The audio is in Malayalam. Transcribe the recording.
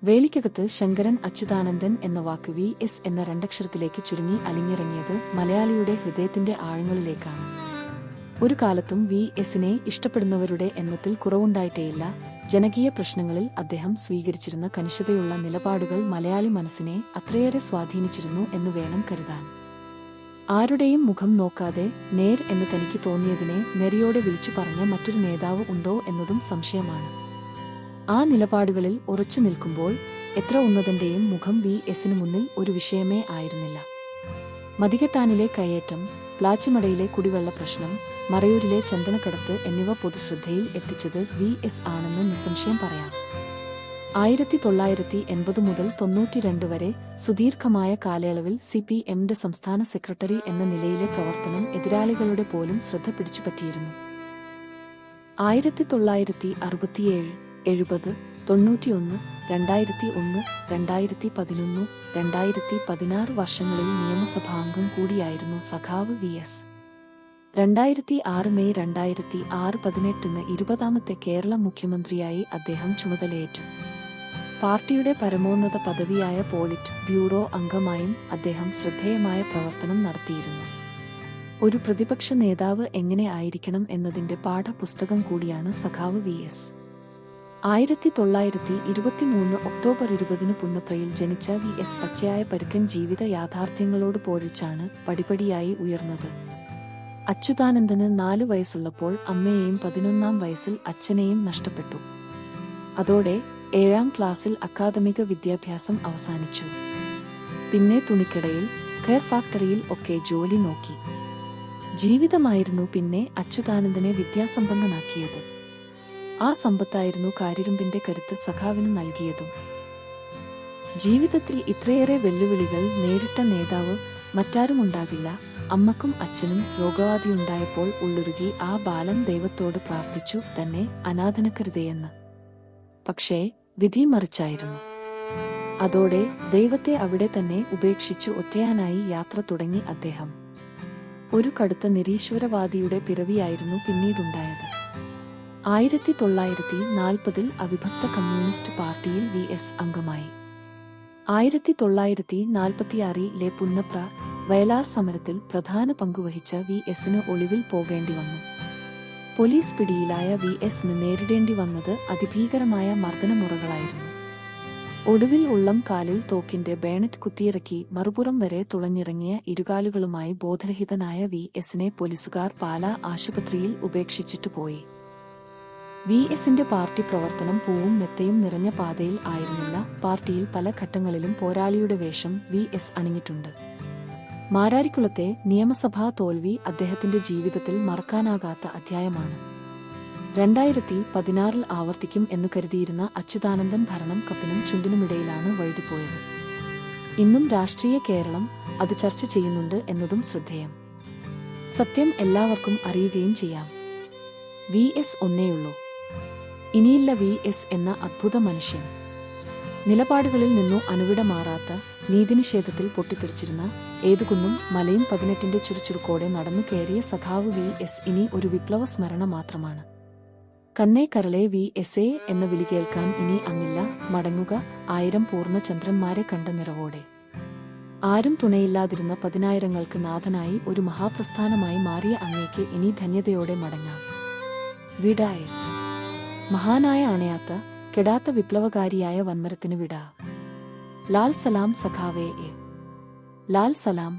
വേലിക്കകത്ത് ശങ്കരൻ അച്യുതാനന്ദൻ എന്ന വാക്ക് വി.എസ്. എന്ന രണ്ടക്ഷരത്തിലേക്ക് ചുരുങ്ങി അലിഞ്ഞിറങ്ങിയത് മലയാളിയുടെ ഹൃദയത്തിന്റെ ആഴങ്ങളിലേക്കാണ്. ഒരു കാലത്തും വി.എസിനെ ഇഷ്ടപ്പെടുന്നവരുടെ എണ്ണത്തിൽ കുറവുണ്ടായിട്ടേയില്ല. ജനകീയ പ്രശ്നങ്ങളിൽ അദ്ദേഹം സ്വീകരിച്ചിരുന്ന കണിശതയുള്ള നിലപാടുകൾ മലയാളി മനസ്സിനെ അത്രയേറെ സ്വാധീനിച്ചിരുന്നു എന്നു വേണം കരുതാൻ. ആരുടെയും മുഖം നോക്കാതെ നേർ എന്ന് തനിക്ക് തോന്നിയതിനെ നെറിയോടെ വിളിച്ചു പറഞ്ഞ മറ്റൊരു നേതാവ് ഉണ്ടോ എന്നതും സംശയമാണ്. ആ നിലപാടുകളിൽ ഉറച്ചു നിൽക്കുമ്പോൾ എത്ര ഉന്നതന്റെയും മുഖം വി.എസിനു മുന്നിൽ ഒരു വിഷയമേ ആയിരുന്നില്ല. മതികെട്ടാനിലെ കയ്യേറ്റം, പ്ലാച്ചിമടയിലെ കുടിവെള്ള പ്രശ്നം, മറയൂരിലെ ചന്ദനക്കടത്ത് എന്നിവ പൊതുശ്രദ്ധയിൽ എത്തിച്ചത് വി.എസ്. ആണെന്ന് നിസ്സംശയം പറയാം. 1980 മുതൽ 92 വരെ സുദീർഘമായ കാലയളവിൽ CPM-ന്റെ സംസ്ഥാന സെക്രട്ടറി എന്ന നിലയിലെ പ്രവർത്തനം എതിരാളികളുടെ പോലും ശ്രദ്ധ പിടിച്ചുപറ്റിയിരുന്നു. 1967, 70, 91, 2001, 2011, 2016 വർഷങ്ങളിൽ നിയമസഭാംഗം കൂടിയായിരുന്നു സഖാവ് വി.എസ്. 2006 മെയ് 2006 18-ന് 20ാമത്തെ കേരള മുഖ്യമന്ത്രിയായി അദ്ദേഹം ചുമതലയേറ്റു. പാർട്ടിയുടെ പരമോന്നത പദവിയായ പോളിറ്റ് ബ്യൂറോ അംഗമായും അദ്ദേഹം ശ്രദ്ധേയമായ പ്രവർത്തനം നടത്തിയിരുന്നു. ഒരു പ്രതിപക്ഷ നേതാവ് എങ്ങനെ ആയിരിക്കണം എന്നതിന്റെ പാഠപുസ്തകം കൂടിയാണ് സഖാവ് വി.എസ്. 1923 ഒക്ടോബർ 20-ന് പുന്നപ്രയിൽ ജനിച്ച വി.എസ്. പച്ചയായ പരുക്കൻ ജീവിത യാഥാർത്ഥ്യങ്ങളോട് പോരിച്ചാണ് പടിപടിയായി ഉയർന്നത്. അച്യുതാനന്ദന് 4 വയസ്സുള്ളപ്പോൾ അമ്മയെയും 11ാം വയസ്സിൽ അച്ഛനെയും നഷ്ടപ്പെട്ടു. അതോടെ 7ാം ക്ലാസ്സിൽ അക്കാദമിക വിദ്യാഭ്യാസം അവസാനിച്ചു. പിന്നെ തുണിക്കടയിൽ, കെയർ ഫാക്ടറിയിൽ ഒക്കെ ജോലി നോക്കി. ജീവിതമായിരുന്നു പിന്നെ അച്യുതാനന്ദനെ വിദ്യാസമ്പന്നനാക്കിയത്. ആ സമ്പത്തായിരുന്നു കാരിരുമ്പിന്റെ കരുത്ത് സഖാവിന് നൽകിയതും. ജീവിതത്തിൽ ഇത്രയേറെ വെല്ലുവിളികൾ നേരിട്ട നേതാവ് മറ്റാരുമുണ്ടാകില്ല. അമ്മക്കും അച്ഛനും രോഗവാദിയുണ്ടായപ്പോൾ ഉള്ളുരുകി ആ ബാലൻ ദൈവത്തോട് പ്രാർത്ഥിച്ചു തന്നെ അനാഥനാക്കരുതേയെന്ന്. പക്ഷേ വിധി മറിച്ചായിരുന്നു. അതോടെ ദൈവത്തെ അവിടെ തന്നെ ഉപേക്ഷിച്ചു ഒറ്റയാനായി യാത്ര തുടങ്ങി അദ്ദേഹം. ഒരു കടുത്ത നിരീശ്വരവാദിയുടെ പിറവിയായിരുന്നു പിന്നീടുണ്ടായത്. 1940-ൽ അവിഭക്ത കമ്മ്യൂണിസ്റ്റ് പാർട്ടിയിൽ വി.എസ്. അംഗമായി. 1946-ലെ പുന്നപ്ര, വയലാർ സമരത്തിൽ പ്രധാന പങ്കുവഹിച്ച വി.എസിന് ഒളിവിൽ പോകേണ്ടി വന്നു. പോലീസ് പിടിയിലായ വി.എസിന് നേരിടേണ്ടി വന്നത് അതിഭീകരമായ മർദ്ദനമുറകളായിരുന്നു. ഒടുവിൽ ഉള്ളം കാലിൽ തോക്കിന്റെ ബേണറ്റ് കുത്തിയിറക്കി മറുപുറം വരെ തുളഞ്ഞിറങ്ങിയ ഇരുകാലുകളുമായി ബോധരഹിതനായ വി.എസിനെ പോലീസുകാർ പാലാ ആശുപത്രിയിൽ ഉപേക്ഷിച്ചിട്ടു പോയി. വി.എസിന്റെ പാർട്ടി പ്രവർത്തനം പൂവും മെത്തയും നിറഞ്ഞ പാതയിൽ ആയിരുന്നില്ല. പാർട്ടിയിൽ പല ഘട്ടങ്ങളിലും പോരാളിയുടെ വേഷം വി.എസ്. അണിഞ്ഞിട്ടുണ്ട്. മാരാരിക്കുളത്തെ നിയമസഭാ തോൽവി അദ്ദേഹത്തിന്റെ ജീവിതത്തിൽ മറക്കാനാകാത്ത അധ്യായമാണ്. 2016-ൽ ആവർത്തിക്കും എന്നു കരുതിയിരുന്ന അച്യുതാനന്ദൻ ഭരണം കപ്പിനും ചുണ്ടിനുമിടയിലാണ് വഴുതിപ്പോയത്. ഇന്നും രാഷ്ട്രീയ കേരളം അത് ചർച്ച ചെയ്യുന്നുണ്ട് എന്നതും ശ്രദ്ധേയം. സത്യം എല്ലാവർക്കും അറിയുകയും ചെയ്യാം. വി.എസ്. ഒന്നേയുള്ളൂ. ഇനിയില്ല വി.എസ്. എന്ന അദ്ഭുത മനുഷ്യൻ. നിലപാടുകളിൽ നിന്നു അണുവിട മാറാത്ത, നീതിനിഷേധത്തിൽ പൊട്ടിത്തെറിച്ചിരുന്ന, ഏതുകുന്നും മലയും 18ന്റെ ചുറുചുറുക്കോടെ നടന്നു കയറിയ സഖാവ് വി.എസ്. ഇനി ഒരു വിപ്ലവ സ്മരണ മാത്രമാണ്. കന്നേ കരളെ വി.എസ്.എ എന്ന വിളി കേൾക്കാൻ ഇനി അങ്ങില്ല. മടങ്ങുക 1000 പൂർണ്ണചന്ദ്രന്മാരെ കണ്ട നിറവോടെ. ആരും തുണയില്ലാതിരുന്ന 10,000-ങ്ങൾക്ക് നാഥനായി ഒരു മഹാപ്രസ്ഥാനമായി മാറിയ അങ്ങേക്ക് ഇനി ധന്യതയോടെ മടങ്ങാം. വിടായി. മഹാനായ അണയാത്ത, കെടാത്ത വിപ്ലവകാരിയായ വൻമരത്തിന് വിട. ലാൽ സലാം സഖാവേ എ. ലാൽ സലാം.